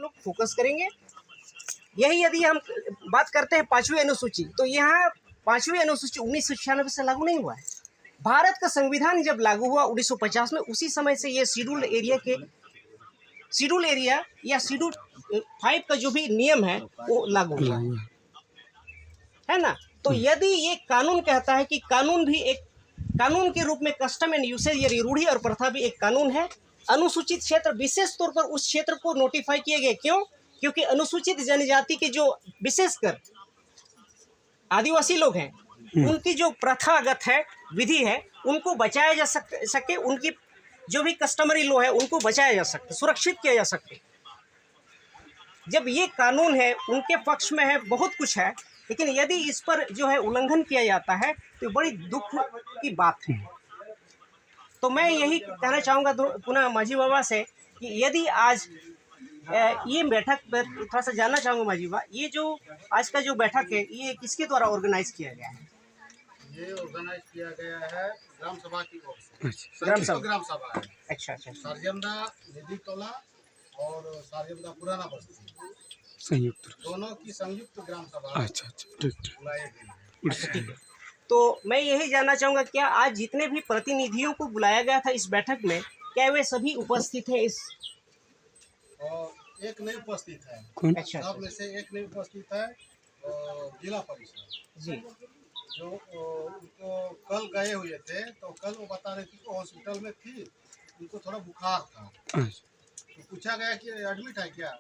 लोग फोकस करेंगे। यही यदि हम बात करते हैं 5वीं अनुसूची, तो यहाँ 5वीं अनुसूची 1996 से लागू नहीं हुआ है। भारत का संविधान जब लागू हुआ 1950 में, उसी समय से ये शेड्यूल एरिया या शेड्यूल 5 का जो भी नियम है वो लागू हुआ है ना। तो यदि ये कानून कहता है कि कानून भी एक कानून के रूप में कस्टम एंड यूसेज या रूढ़ी और प्रथा भी एक कानून है। अनुसूचित क्षेत्र विशेष तौर पर उस क्षेत्र को नोटिफाई किए गए, क्यों? क्योंकि अनुसूचित जनजाति के जो विशेषकर आदिवासी लोग हैं, उनकी जो प्रथागत है, विधि है, उनको बचाया जा सके, उनकी जो भी कस्टमरी लॉ है उनको बचाया जा सकता, सुरक्षित किया जा सके। जब ये कानून है, उनके पक्ष में है, बहुत कुछ है, लेकिन यदि इस पर जो है उल्लंघन किया जाता है तो बड़ी दुख की बात है। तो मैं यही कहना चाहूँगा पुनः माझी बाबा से कि यदि आज ये बैठक थोड़ा सा जानना चाहूँगा माझी बाबा, ये जो आज का जो बैठक है ये किसके द्वारा ऑर्गेनाइज किया गया है? ये ऑर्गेनाइज किया गया है ग्राम सभा की ओर से। ग्राम सभा है। अच्छा। सारजमदा निधि टोला और सारजमदा पुराना बस्ती संयुक्त दोनों की संयुक्त ग्राम सभा। अच्छा ठीक है। तो मैं यही जानना चाहूँगा, क्या आज जितने भी प्रतिनिधियों को बुलाया गया था इस बैठक में, क्या वे सभी उपस्थित हैं? इस और एक नहीं उपस्थित है। अच्छा। सब में से एक नहीं उपस्थित है। जिला परिषद जी, जो उनको कल गए हुए थे, तो कल वो बता रहे थे कि हॉस्पिटल में थी, उनको थोड़ा बुखार था। तो पूछा गया कि एडमिट है क्या,